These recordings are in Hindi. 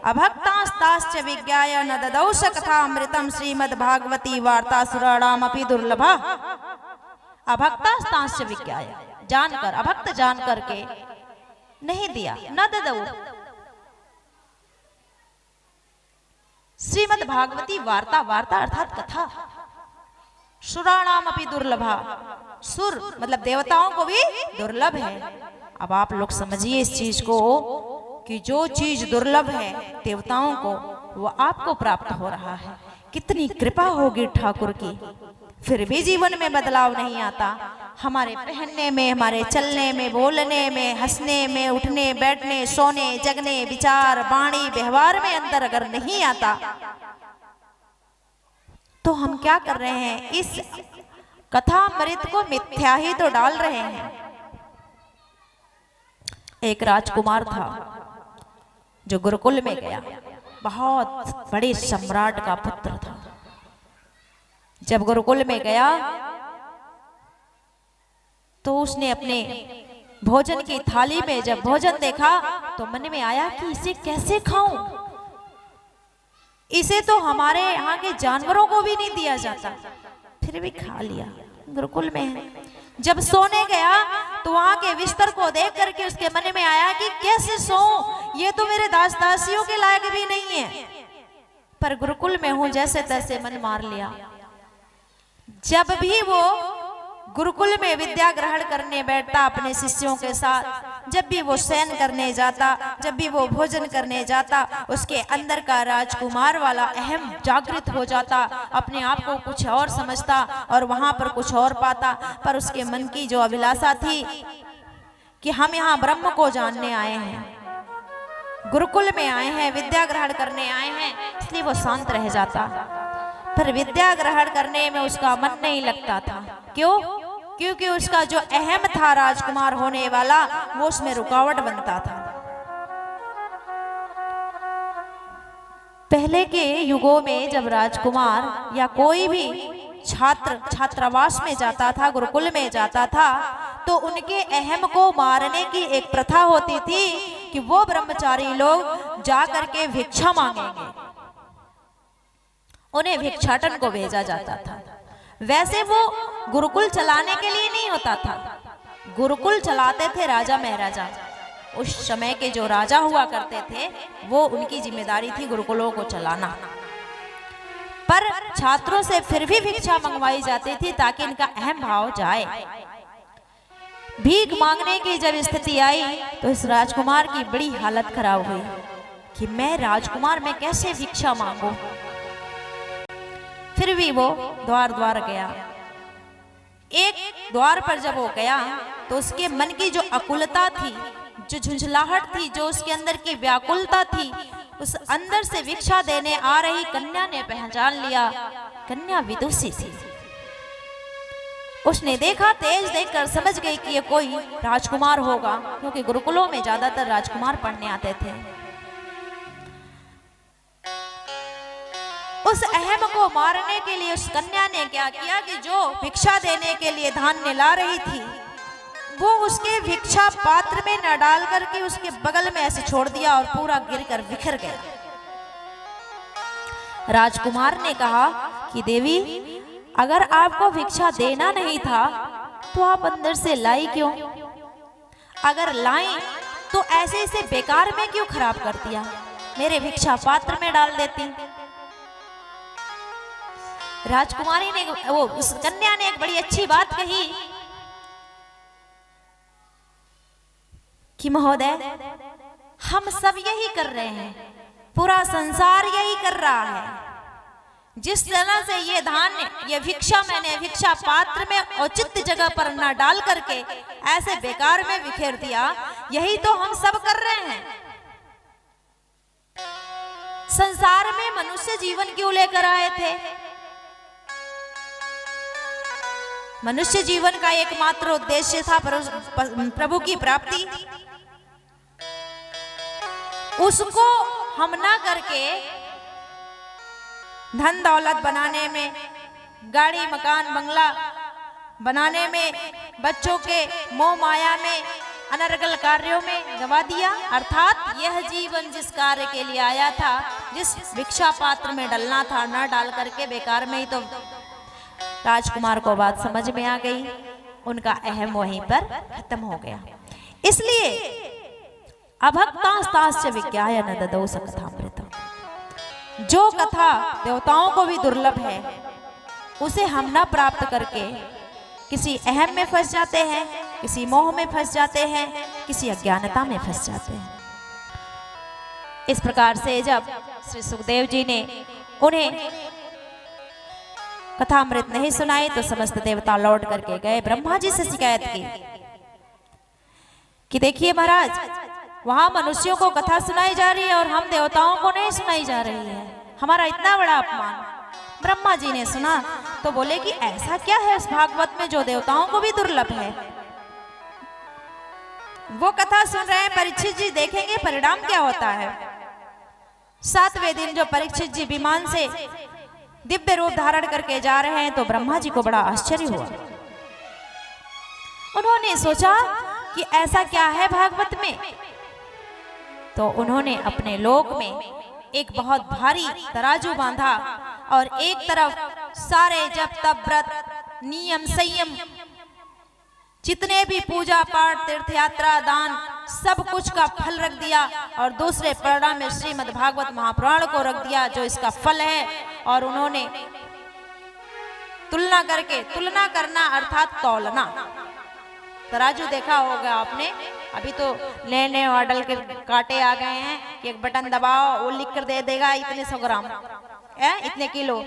अभक्तास्ताश्च विज्ञाय न ददौ स कथामृतं श्रीमद्भागवती वार्ता सुराणामपि दुर्लभा। अभक्तास्ताश्च विज्ञाय, जानकर, अभक्त जान करके नहीं दिया, न ददौ। श्रीमद्भागवती वार्ता, वार्ता अर्थात कथा, सुराणामपि दुर्लभा, सुर मतलब देवताओं को भी दुर्लभ है। अब आप लोग समझिए इस चीज को कि जो चीज दुर्लभ है देवताओं को, वो आपको प्राप्त हो रहा है। कितनी कृपा होगी ठाकुर की, फिर भी जीवन में बदलाव नहीं आता। हमारे पहनने में, हमारे चलने में, बोलने में, हंसने में, उठने बैठने, सोने जगने, विचार वाणी व्यवहार में अंतर अगर नहीं आता तो हम क्या कर रहे हैं? इस कथामृत को मिथ्या ही तो डाल रहे हैं। एक राजकुमार था जो गुरुकुल में गया, बहुत बड़े सम्राट का पुत्र था। जब गुरुकुल में गया तो उसने अपने भोजन की थाली में जब भोजन देखा तो मन में आया कि इसे कैसे खाऊं, इसे तो हमारे यहाँ के जानवरों को भी नहीं दिया जाता, फिर भी खा लिया, गुरुकुल में है। जब सोने गया तो वहां के बिस्तर को देख करके उसके मन में आया कि कैसे सोऊं, ये तो मेरे दास दासियों के लायक भी नहीं है, पर गुरुकुल में हूं, जैसे तैसे मन मार लिया। जब भी वो गुरुकुल में विद्या ग्रहण करने बैठता अपने शिष्यों के साथ, जब भी वो शयन करने जाता, जब भी वो भोजन करने जाता, उसके अंदर का राजकुमार वाला अहम जागृत हो जाता, अपने आप को कुछ और समझता और वहां पर कुछ और पाता। पर उसके मन की जो अभिलाषा थी कि हम यहाँ ब्रह्म को जानने आए हैं, गुरुकुल में आए हैं, विद्या ग्रहण करने आए हैं, इसलिए वो शांत रह जाता। पर विद्या ग्रहण करने में उसका मन नहीं लगता था। क्यों? क्योंकि उसका जो अहम था राजकुमार होने वाला, वो उसमें रुकावट बनता था। पहले के युगों में जब राजकुमार या कोई भी छात्र छात्रावास में जाता था, गुरुकुल में जाता था, तो उनके अहम को मारने की एक प्रथा होती थी कि वो ब्रह्मचारी लोग जा करके भिक्षा मांगेंगे, उन्हें भिक्षाटन को भेजा जाता था। वैसे वो गुरुकुल चलाने के लिए नहीं होता था, गुरुकुल चलाते थे राजा महाराजा। उस समय के जो राजा हुआ करते थे वो उनकी जिम्मेदारी थी गुरुकुलों को चलाना। पर छात्रों से फिर भी भिक्षा मंगवाई जाती थी ताकि इनका अहम भाव जाए। भीख मांगने की जब स्थिति आई तो इस राजकुमार की बड़ी हालत खराब हुई कि मैं राजकुमार, मैं कैसे भिक्षा मांगू। फिर भी वो द्वार द्वार गया। एक द्वार पर जब वो गया तो उसके मन की जो अकुलता थी, जो झुंझलाहट थी, जो उसके अंदर की व्याकुलता थी, उस अंदर से भिक्षा देने आ रही कन्या ने पहचान लिया। कन्या विदुषी थी। उसने देखा, तेज देखकर समझ गई कि ये कोई राजकुमार होगा, क्योंकि गुरुकुलों में ज्यादातर राजकुमार पढ़ने आते थे। उस अहम को मारने के लिए उस कन्या ने क्या किया कि जो भिक्षा देने के लिए धान्य ला रही थी वो उसके भिक्षा पात्र में न डाल करके उसके बगल में ऐसे छोड़ दिया और पूरा गिरकर बिखर गया। राजकुमार ने कहा कि देवी, अगर आपको भिक्षा देना नहीं था तो आप अंदर से लाई क्यों? अगर लाई तो ऐसे इसे बेकार में क्यों खराब कर दिया? मेरे भिक्षा पात्र में डाल देती। राजकुमारी ने, वो उस कन्या ने एक बड़ी अच्छी बात कही कि महोदय, हम सब यही कर रहे हैं, पूरा संसार यही कर रहा है। जिस तरह से ये धान्य, ये भिक्षा मैंने भिक्षा पात्र में औचित्य जगह पर न डाल करके ऐसे बेकार में बिखेर दिया, यही तो हम सब कर रहे हैं। संसार में मनुष्य जीवन क्यों लेकर आए थे? मनुष्य जीवन का एकमात्र उद्देश्य था प्रभु की प्राप्ति। उसको हम ना करके धन दौलत बनाने में, गाड़ी मकान बंगला बनाने में, बच्चों के मोह माया में अनर्गल कार्यों में गवा दिया। अर्थात यह जीवन जिस कार्य के लिए आया था, जिस भिक्षा पात्र में डलना था, न डाल करके बेकार में ही। तो राजकुमार को बात समझ में आ गई, उनका अहम वहीं पर खत्म हो गया। इसलिए अभक्तास्ताश्च विज्ञाय न ददौ स कथामृतम्, जो कथा देवताओं को भी दुर्लभ है उसे हम न प्राप्त करके किसी अहम में फंस जाते हैं, किसी मोह में फंस जाते हैं, किसी अज्ञानता में फंस जाते हैं। इस प्रकार से जब श्री सुखदेव जी ने उन्हें कथामृत नहीं सुनाई तो समस्त देवता लौट करके गए, ब्रह्मा जी से शिकायत की कि देखिए महाराज, वहां मनुष्यों को कथा सुनाई जा रही है और हम देवताओं को नहीं सुनाई जा रही है, हमारा इतना बड़ा अपमान। ब्रह्मा जी ने सुना तो बोले कि ऐसा क्या है उस भागवत में जो देवताओं को भी दुर्लभ है। वो कथा सुन रहे हैं, परीक्षित जी देखेंगे परिणाम क्या होता है। 7वें दिन जो परीक्षित जी विमान से दिव्य रूप धारण करके जा रहे हैं तो ब्रह्मा जी को बड़ा आश्चर्य हुआ। उन्होंने सोचा कि ऐसा क्या है भागवत में। तो उन्होंने अपने लोक में एक बहुत भारी तराजू बांधा और एक तरफ सारे जप तप व्रत नियम संयम जितने भी पूजा पाठ तीर्थ यात्रा दान सब कुछ का फल रख दिया, और दूसरे पन्ना में श्रीमद् भागवत महापुराण को रख दिया जो इसका फल है। और उन्होंने तुलना करके, तुलना करना अर्थात तौलना, तराजू देखा होगा आपने, अभी तो लेने ऑर्डर के कांटे आ गए हैं कि एक बटन दबाओ वो लिख कर दे देगा इतने 100 ग्राम इतने किलो।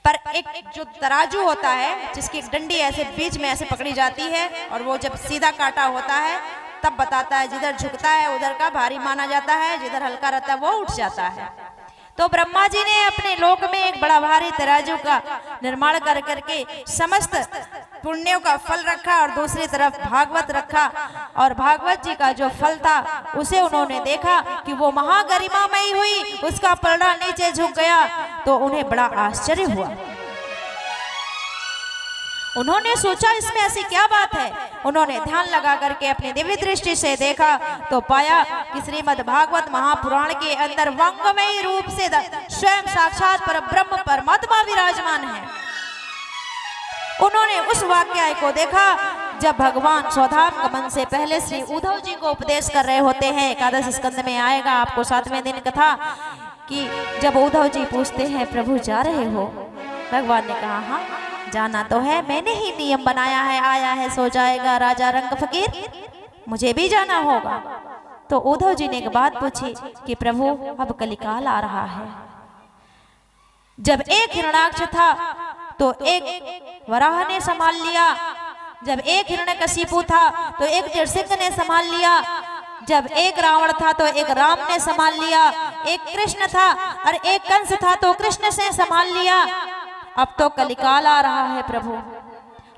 पर एक जो तराजू होता है जिसकी एक डंडी ऐसे बीच में ऐसे पकड़ी जाती है और वो जब सीधा काटा होता है तब बताता है, जिधर झुकता है उधर का भारी माना जाता है, जिधर हल्का रहता है वो उठ जाता है। तो ब्रह्मा जी ने अपने लोक में एक बड़ा भारी तराजू का निर्माण कर करके समस्त पुण्यों का फल रखा और दूसरी तरफ भागवत रखा, और भागवत जी का जो फल था उसे उन्होंने देखा कि वो महागरिमामयी हुई, उसका पलड़ा नीचे झुक गया। तो उन्हें बड़ा आश्चर्य हुआ। उन्होंने सोचा इसमें ऐसी क्या बात है। उन्होंने ध्यान लगा करके अपनी दिव्य दृष्टि से देखा तो पाया कि श्रीमद् भागवत महापुराण के अंदर वांगमयी रूप से स्वयं साक्षात पर ब्रह्म परमात्मा विराजमान है। उन्होंने उस वाक्य को देखा जब भगवान स्वधाम गमन से पहले श्री उद्धव जी को उपदेश कर रहे होते हैं। एकादश स्कंद में आएगा आपको 7वें दिन कथा कि जब उद्धव जी पूछते हैं प्रभु जा रहे हो, भगवान ने कहा हाँ जाना तो है, मैंने ही नियम बनाया है, आया है सो जाएगा राजा रंग फकीर, मुझे भी जाना होगा। तो उद्धव जी ने एक बात पूछी कि प्रभु अब कलिकाल आ रहा है। जब एक हिरणाक्ष था तो एक वराह ने संभाल लिया, जब एक हिरण्यकशिपु था तो एक नृसिंह ने संभाल लिया, जब एक रावण था तो एक राम ने संभाल लिया, एक कृष्ण था और एक कंस था तो कृष्ण से संभाल लिया। अब तो कलिकाल आ रहा है प्रभु,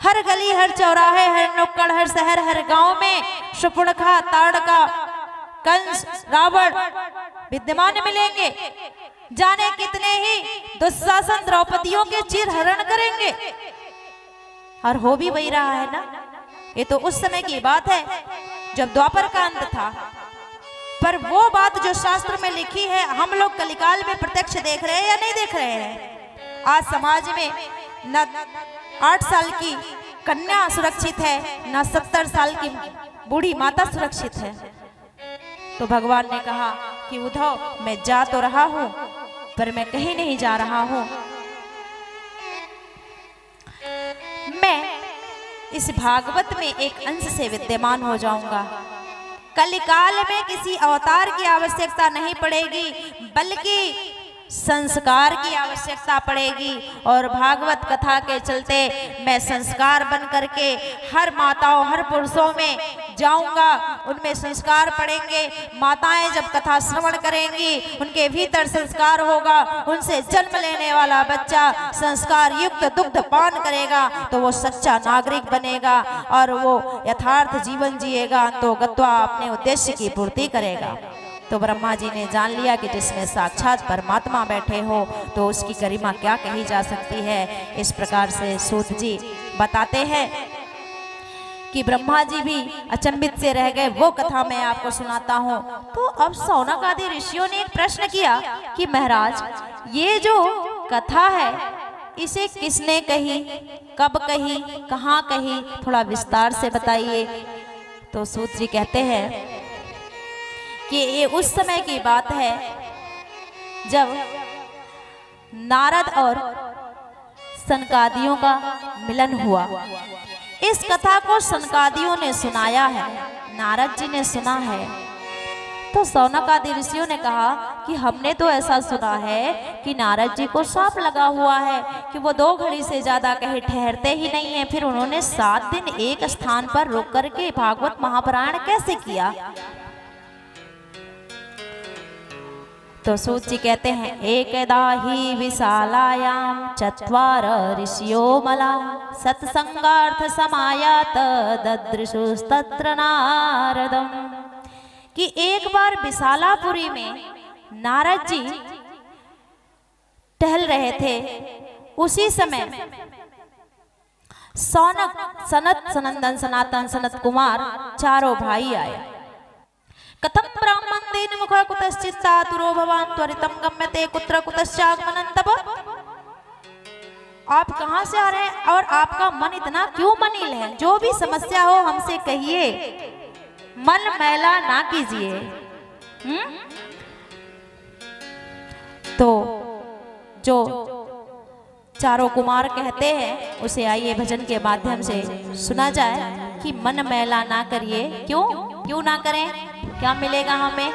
हर गली हर चौराहे हर नुक्कड़ हर शहर हर गांव में शूर्पणखा ताड़का कंस रावण विद्यमान मिलेंगे। जाने कितने ही दुशासन द्रौपदियों के चीर हरण करेंगे, और हो भी वही रहा है ना। ये तो उस समय की बात है जब द्वापर का अंत था, पर वो बात जो शास्त्र में लिखी है हम लोग कलिकाल में प्रत्यक्ष देख रहे हैं या नहीं देख रहे हैं। आज समाज में न 8 साल की कन्या सुरक्षित है, न 70 साल की बूढ़ी माता सुरक्षित है। तो भगवान ने कहा कि उद्धव मैं जा तो रहा हूं पर मैं कहीं नहीं जा रहा हूं, मैं इस भागवत में एक अंश से विद्यमान हो जाऊंगा। कलिकाल में किसी अवतार की आवश्यकता नहीं पड़ेगी, बल्कि संस्कार की आवश्यकता पड़ेगी। और भागवत कथा के चलते मैं संस्कार बन करके हर माताओं हर पुरुषों में जाऊंगा, उनमें संस्कार पड़ेंगे। माताएं जब कथा श्रवण करेंगी उनके भीतर संस्कार होगा, उनसे जन्म लेने वाला बच्चा संस्कार युक्त दुग्ध पान करेगा तो वो सच्चा नागरिक बनेगा और वो यथार्थ जीवन जिएगा, तो गत्वा अपने उद्देश्य की पूर्ति करेगा। तो ब्रह्मा जी ने जान लिया कि जिसमें साक्षात परमात्मा बैठे हो तो उसकी गरिमा क्या कही जा सकती है। इस प्रकार से सूत जी बताते हैं कि ब्रह्मा जी भी अचंभित से रह गए, वो कथा मैं आपको सुनाता हूँ। तो अब शौनक आदि ऋषियों ने एक प्रश्न किया कि महाराज, ये जो कथा है इसे किसने कही, कब कही, कहाँ कही, थोड़ा विस्तार से बताइए। तो सूत जी कहते हैं कि ये उस समय की बात है जब नारद और सनकादियों का मिलन हुआ। इस कथा को सनकादियों ने सुनाया है, नारद जी ने सुना है। तो शौनक आदि ऋषियों ने कहा कि हमने तो ऐसा सुना है कि नारद जी को सांप लगा हुआ है कि वो 2 घड़ी से ज्यादा कहीं ठहरते ही नहीं है। फिर उन्होंने 7 दिन एक स्थान पर रुक करके भागवत महापुराण कैसे किया। तो सूत जी कहते हैं, एकदा ही विशालायाम चत्वार ऋषियो मला सत्संगार्थ समायात ददृशुस्तत्र नारदम। कि एक बार विशालापुरी में नारद जी टहल रहे थे, उसी समय शौनक, सनत, सनंदन, सनातन, सनत कुमार चारों भाई आए। कथम ब्राह्मण देन मुख कुतश्चित्तातुरो भवान त्वरितम गम्यते कुत्र कुतश्चागमनं तप। आप कहाँ से आ रहे हैं और आपका मन इतना क्यों मनील है? जो भी समस्या हो हमसे कहिए, मन मैला ना कीजिए। तो जो चारों कुमार कहते हैं उसे आइए भजन के माध्यम से सुना जाए कि मन मैला ना करिए। क्यों ना करें? क्या मिलेगा हमें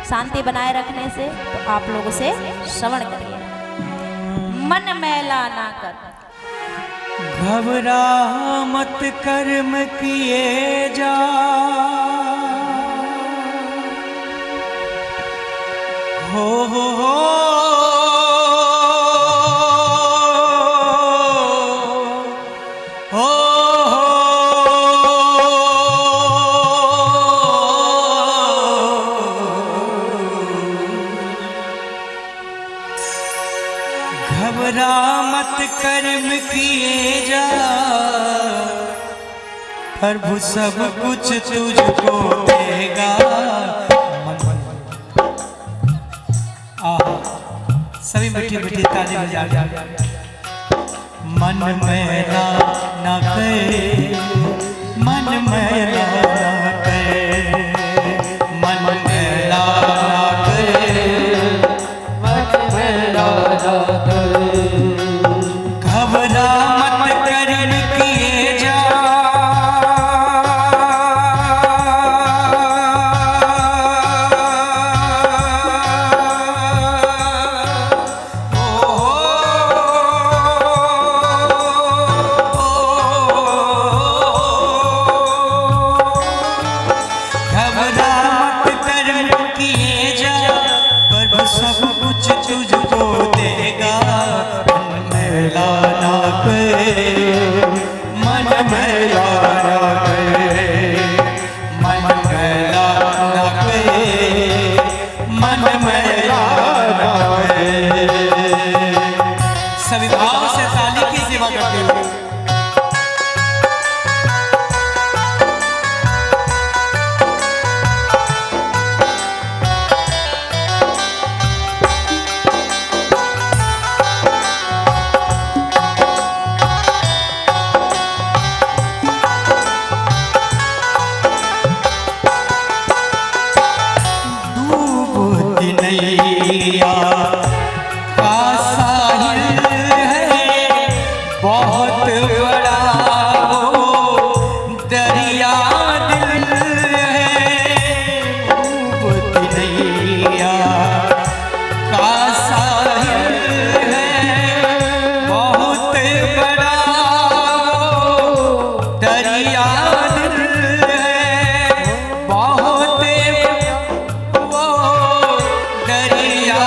शांति बनाए रखने से? तो आप लोगों से श्रवण करिए। मन मैला ना कर, घबरा मत कर्म किए जा, हो घबरा मत कर्म किए जा, प्रभु सब कुछ तुझको देगा। सभी मीठी मीठी ताली बजा। मन मैला न करे, मन मैला न करे, मन मैला न करे, मन मैला न करे। घबरा मत कर्म किए जा, सभी भाव से ताली की सेवा करते हुए डूबती नैया का साहिल बहुत बड़ा वो दरिया दिल है। डूबती नैया का साहिल है बहुत बड़ा वो दरिया दिल है, बहुत वो दरिया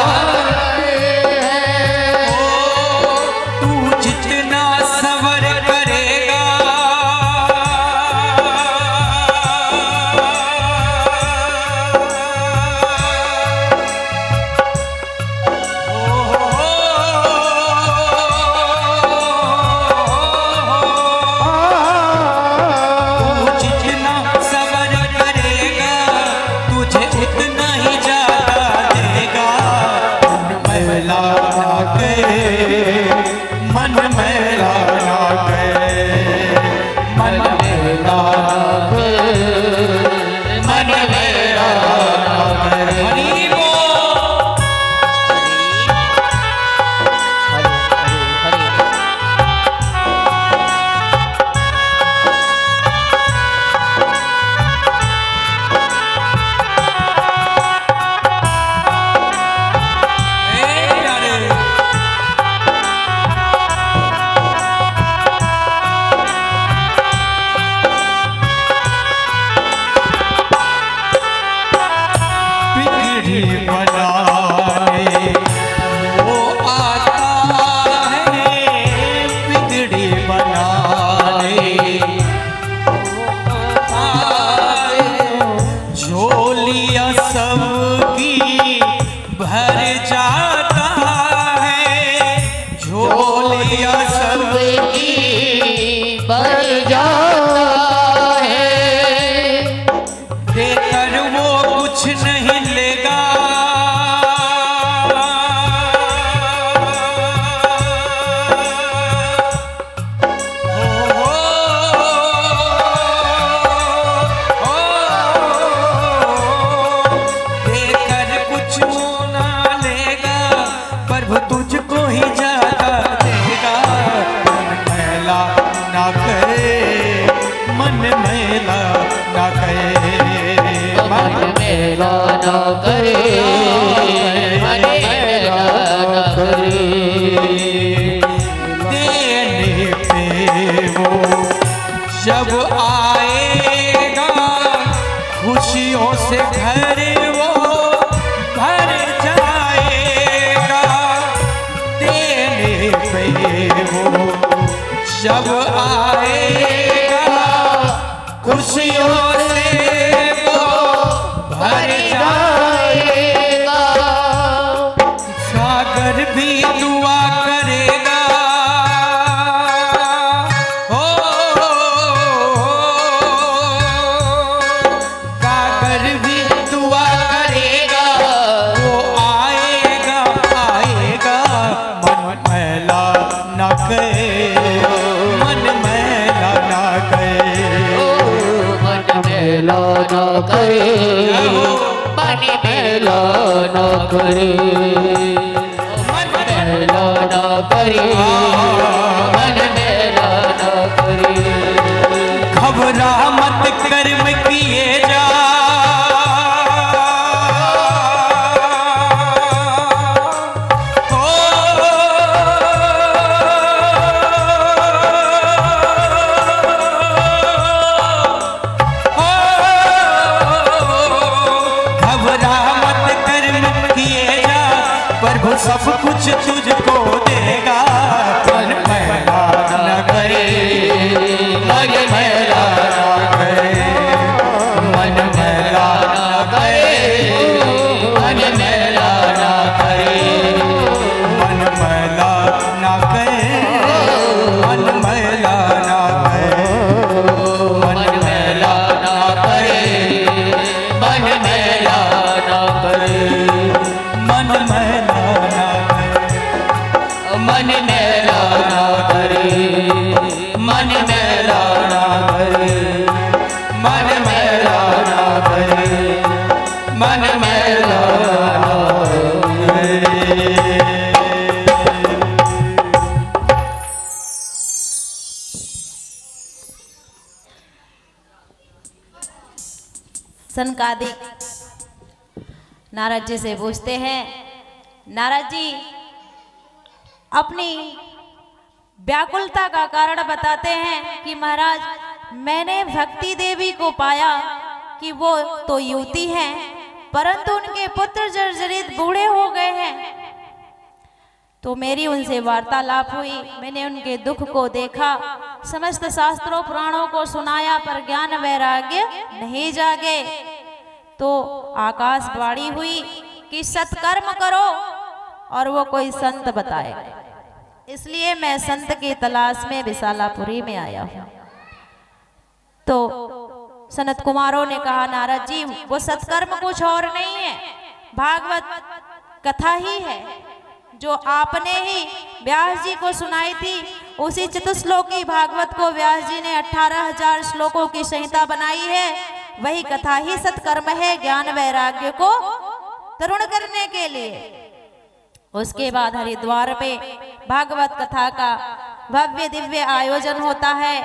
मैला ना करे, मन मैला ना करे। देने पे वो जब आएगा खुशियों से घर वो भर जाएगा। देने पे वो जब आएगा खुशियों से वो भर जाएगा। सागर भी दुआ करेगा, हो सागर भी दुआ करेगा। वो आएगा आएगा मन मैला ना करे, मन मैला ना करे, मन मैला ना करे, मन मैला ना करे, मन मैला ना करे, मन मैला ना करे। घबरा मत कर्म किए जा, घबरा मत कर्म किए जा, प्रभु सब कुछ तुझको देगा। मन मैला न करे, मन मैला न करे, मन मैला न करे, मन मैला न करे, मन मैला न करे, मन मैला न करे, मन मैला न करे, मन मैला ना करे, मन मैला न करे, मन मैला ना करे, मन मैला ना करे, मन मैला न करे, मन मैला न करे। सनकादिक नारद जी से पूछते हैं, नारद जी अपनी व्याकुलता का कारण बताते हैं कि महाराज मैंने भक्ति देवी को पाया कि वो तो युवती हैं, परंतु उनके पुत्र जर्जरित बूढ़े हो गए हैं। तो मेरी उनसे वार्तालाप हुई, मैंने उनके दुख को देखा, समस्त शास्त्रों पुराणों को सुनाया, पर ज्ञान वैराग्य नहीं जागे। तो आकाशवाणी हुई कि सत्कर्म करो और वो कोई संत बताए। इसलिए मैं संत की तलाश में विशालापुरी में आया हूँ। तो सनत कुमारों ने कहा, नारद जी वो सत्कर्म कुछ और नहीं है, भागवत कथा ही है जो आपने ही व्यास जी को सुनाई थी। उसी चतुश्लोकी भागवत को व्यास जी ने 18,000 श्लोकों की संहिता बनाई है। वही कथा ही सत्कर्म है, ज्ञान वैराग्य को तरुण करने के लिए। उसके बाद हरिद्वार पे भागवत कथा का भव्य दिव्य आयोजन होता है,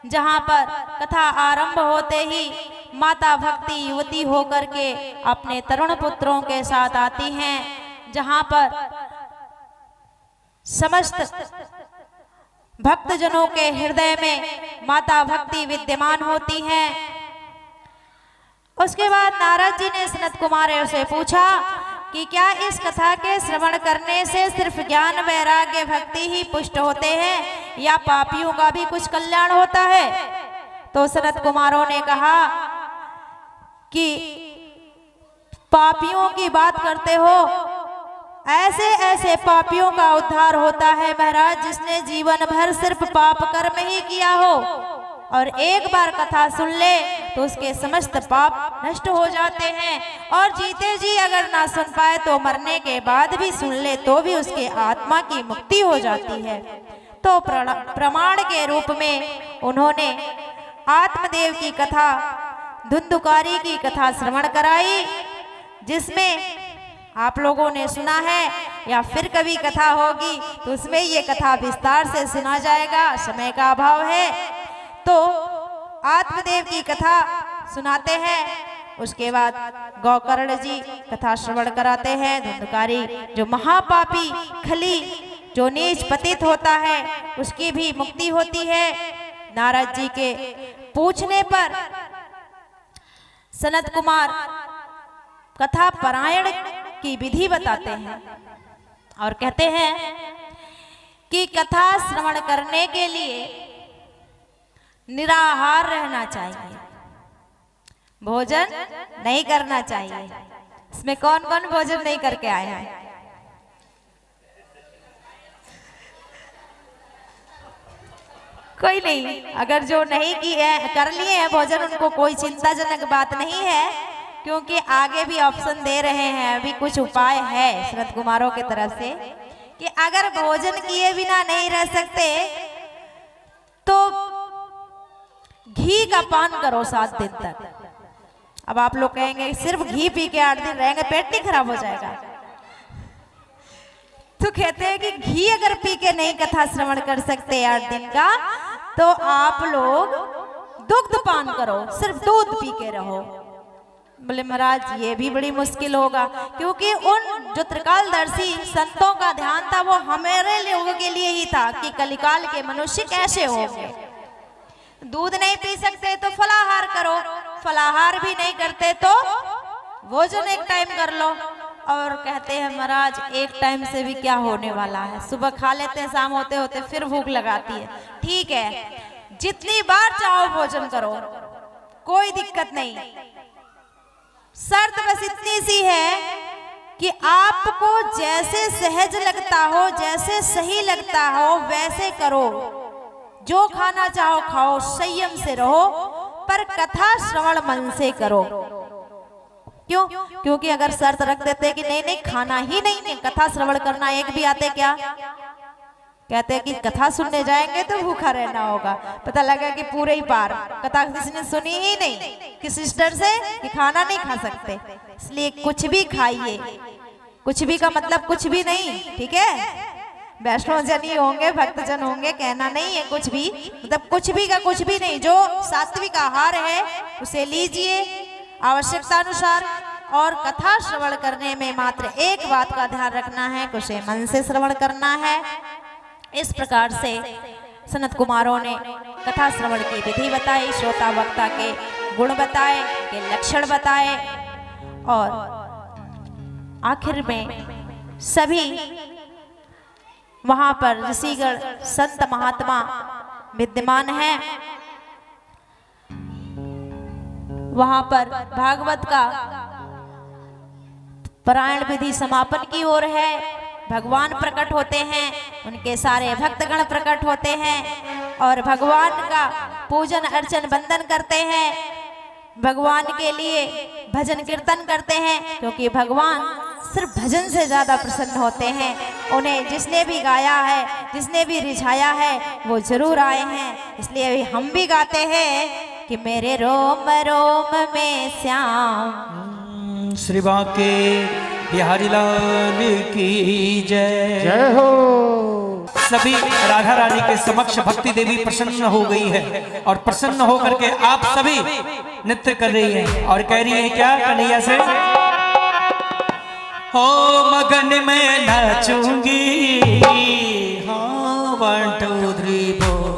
जहाँ पर कथा आरंभ होते ही माता भक्ति युवती होकर के अपने तरुण पुत्रों के साथ आती हैं, जहाँ पर समस्त भक्तजनों के हृदय में माता भक्ति विद्यमान होती हैं। उसके बाद नारद जी ने सनत कुमारों से पूछा कि क्या इस कथा के श्रवण करने से सिर्फ ज्ञान वैराग्य भक्ति ही पुष्ट होते हैं या पापियों का भी कुछ कल्याण होता है? तो सनत कुमारों ने कहा कि पापियों की बात करते हो, ऐसे ऐसे पापियों का उद्धार होता है महाराज जिसने जीवन भर सिर्फ पाप कर्म ही किया हो और एक बार कथा सुन ले तो उसके समस्त पाप नष्ट हो जाते हैं, और जीते जी अगर ना सुन पाए तो मरने के बाद भी सुन ले तो भी उसके आत्मा की मुक्ति हो जाती है। तो प्रमाण के रूप में उन्होंने आत्मदेव की कथा, धुंधुकारी की कथा श्रवण कराई, जिसमें आप लोगों ने सुना है या फिर कभी कथा होगी तो उसमें ये कथा विस्तार से सुना जाएगा, समय का अभाव है। तो आत्मदेव की कथा सुनाते हैं उसके बाद गौकर्ण जी कथा श्रवण कराते हैं। धुंधकारी जो महापापी खली जो नीच पतित होता है उसकी भी मुक्ति होती है। नारद जी के पूछने पर सनत कुमार कथा पारायण की विधि बताते हैं और कहते हैं कि कथा श्रवण करने के लिए निराहार रहना चाहिए, भोजन नहीं करना चाहिए। इसमें कौन कौन भोजन नहीं करके आए हैं? कोई नहीं। अगर जो नहीं की है कर लिए हैं भोजन उनको कोई चिंताजनक बात नहीं है, क्योंकि आगे भी ऑप्शन दे रहे हैं। अभी कुछ उपाय है सनत कुमारों की तरफ से कि अगर भोजन किए बिना नहीं रह सकते तो घी का पान करो 7 दिन तक। अब आप लोग कहेंगे सिर्फ घी पी के 8 दिन रहेंगे, पेट नहीं खराब हो जाएगा? तो कहते हैं कि घी अगर पी के नहीं कथा श्रवण कर सकते 8 दिन का, तो आप लोग दुग्ध पान करो, सिर्फ दूध पी के रहो। बोले महाराज ये भी बड़ी मुश्किल होगा, क्योंकि उन जो त्रिकालदर्शी संतों का ध्यान था वो हमारे लोगों के लिए ही था कि कलिकाल के मनुष्य कैसे होंगे। दूध नहीं पी सकते तो फलाहार करो, फलाहार भी नहीं करते तो भोजन एक टाइम कर लो। और कहते हैं महाराज एक टाइम से भी क्या होने वाला है, सुबह खा लेते हैं, शाम होते होते फिर भूख लगाती है। ठीक है, जितनी बार चाहो भोजन करो, कोई दिक्कत नहीं। शर्त बस इतनी सी है कि आपको जैसे सहज लगता हो, जैसे सही लगता हो वैसे करो। जो खाना चाहो खाओ, संयम से रहो, पर कथा श्रवण मन से करो। क्यों? क्योंकि अगर शर्त रख देते कि नहीं नहीं खाना ही नहीं, कथा श्रवण करना, एक भी आते क्या कहते हैं कि कथा सुनने जाएंगे तो भूखा रहना होगा, पता लगा कि पूरे ही पार कथा किसी ने सुनी ही नहीं कि सिस्टर से कि खाना नहीं खा सकते। इसलिए कुछ भी खाइए, कुछ भी का मतलब कुछ भी नहीं, ठीक है? वैष्णव जन ही होंगे, भक्तजन होंगे, कहना नहीं है कुछ भी, मतलब कुछ भी का कुछ भी नहीं। जो सात्विक आहार है उसे लीजिए आवश्यकता अनुसार, और कथा श्रवण करने में मात्र एक बात का ध्यान रखना है कि उसे मन से श्रवण करना है। इस प्रकार से सनत कुमारों ने कथा श्रवण की विधि बताई, श्रोता वक्ता के गुण बताए, के लक्षण बताए, और आखिर में सभी वहां पर ऋषिगण संत महात्मा विद्यमान हैं। वहां पर भागवत का पारायण विधि समापन की ओर है। भगवान प्रकट होते हैं, उनके सारे भक्तगण प्रकट होते हैं और भगवान का पूजन अर्चन वंदन करते हैं, भगवान के लिए भजन कीर्तन करते हैं, क्योंकि भगवान सिर्फ भजन से ज्यादा प्रसन्न होते हैं। उन्हें जिसने भी गाया है, जिसने भी रिझाया है, वो जरूर आए हैं। इसलिए हम भी गाते हैं कि मेरे रोम रोम में श्याम श्री बांके बिहारी लाल की जय। जय हो। सभी राधा रानी के समक्ष भक्ति देवी प्रसन्न हो गई है और प्रसन्न होकर के आप सभी नृत्य कर रही हैं और कह रही है क्या कन्हैया से, हो मगन में नाचूंगी, हाँ 1 2 3 4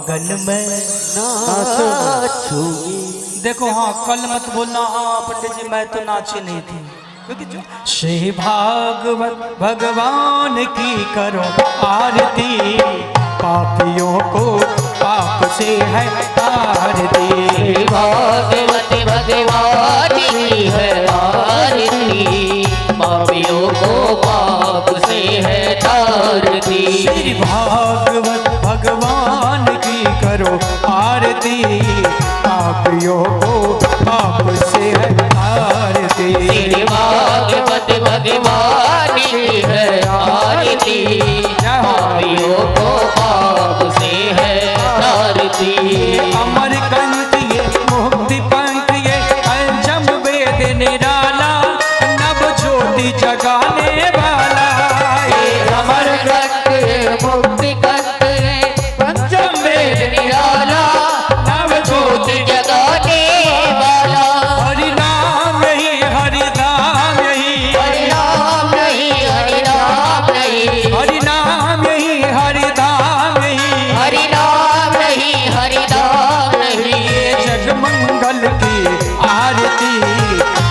मगन में नाचूंगी। देखो हाँ, कल मत बोलना हाँ पंडित जी मैं तो नाची नहीं थी, क्योंकि जो श्री भागवत भगवान की करो आरती, पापियों को पाप से है आरती। भागवत भगवान की है आरती, पापियों को पाप से है तारती। श्री भागवत भगवान की करो आरती, पापियों को पाप से है आरती। श्री भागवत भगवान की है आरती, पापियों को पाप से है तारती। अमरकंठ ये मुक्ति पंथ ये पंचम वेद निराला, नव ज्योति जगाने वाला। ये अमरकंठ मुक्ति कंठ पंचम वेद निराला, नव ज्योति जगाने वाला। हरि नाम यही हरि धाम यही, हरि नाम नहीं हरि नाम नहीं, हरि नाम यही हरि धाम यही। हरि नाम नहीं हरि नाम नहीं। ये जगमंगल की आरती,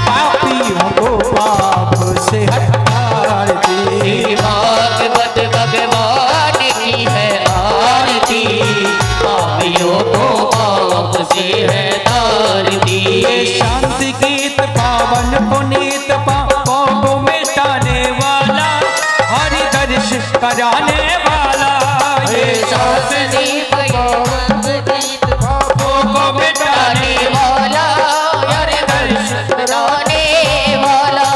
पापियों को पाप से है आरती। श्री भागवत भगवान की है आरती, पापियों को पाप से है तारती। ये शांति गीत पावन पुनीत पापों को मिटाने वाला, हरि दर्श कराने वाला। ये शास्त्री भगवत गीत पापों को मिटाने गाने वाला, हरि दर्श कराने वाला।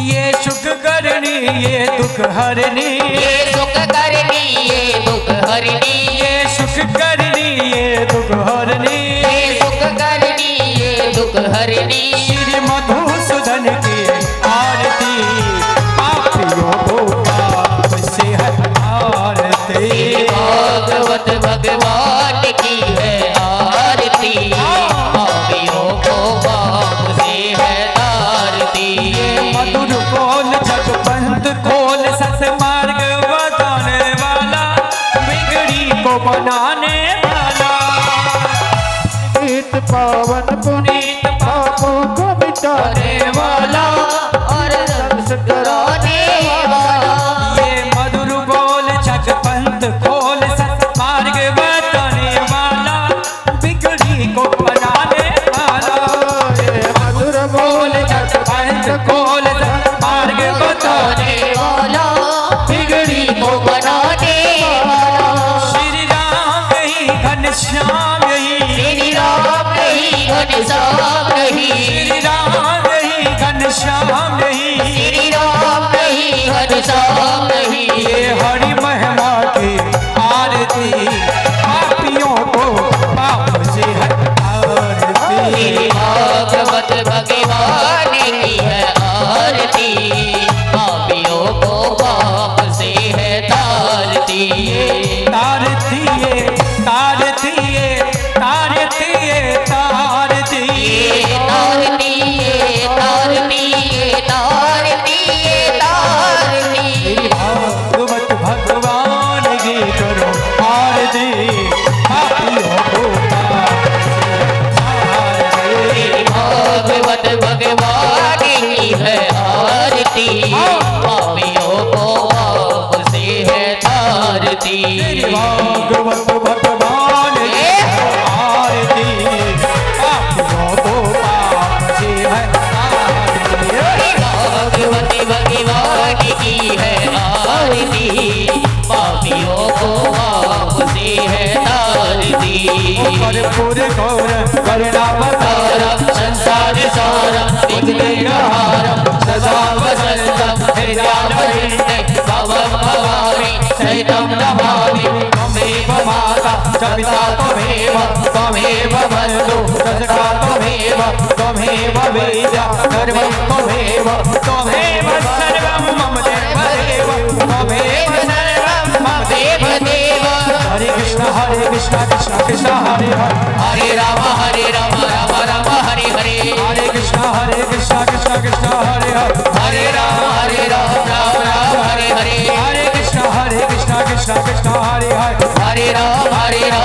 ये सुख करनी ये दुख हरनी, ये सुख करनी ये दुख हरनी, ये सुख करनी ये दुख हरनी। ये सुख करनी ये दुख हरनी। श्री मधुसूदन की आरती, पापियों को पाप से है आरती। भागवत भगवान की है आरती, पापियों को पाप से है तारती। मधुर बोल जगपंथ खोल, सत्मार्ग बताने वाला, बिगड़ी को बनाने वाला। गीत पावन पुनीत पापों को मिटाने वाला और दर्श कराने वाला। ये मधुर बोल जगपंथ खोल, सत्मार्ग बताने वाला, बिगड़ी को बनाने वाला। ये मधुर बोल जगपंथ खोल, सत्मार्ग बताने बनाने वाला, बिगड़ी को बनाने वाला। श्री राम यही घनश्याम यही, श्री राम नहीं घनश्याम नहीं, श्री राम यही घनश्याम यही। श्री राम नहीं घनश्याम नहीं। ये हरि महिमा की आरती, पापियों को पाप से है आरती। श्री भागवत भगवान की है आरती, पापियों को पाप से है तारती। तारती ये तारती ये तारती ये तारती। तारती तारती तारती तारती। भागवत भगवान की करो आरती, पापियों को पाप से है आरती। भागवत भगवान की है आरती, पापियों को पाप से है तारती। भागवत भगवान की आरती, पापियों को पाप से है आरती। भागवत भगवान की है आरती, पापियों को पाप से है तारती। कर्पूर गौर करुणावतारम, संसार सारम विघ्नहारम, सदा वसंतम हृदयारविन्दे भवं भवामि सहितं नमामि। त्वमेव माता च पिता त्वमेव, त्वमेव बन्धु च सखा त्वमेव, त्वमेव वेद्या सर्वं त्वमेव, त्वमेव सर्वं मम देवदेव, त्वमेव सर्वं मम देवदेव। हरे कृष्ण कृष्ण कृष्ण हरे हरे, हरे राम राम राम हरे हरे, हरे कृष्ण कृष्ण कृष्ण हरे हरे, हरे राम राम राम हरे हरे, हरे कृष्ण कृष्ण कृष्ण हरे हरे हरे राम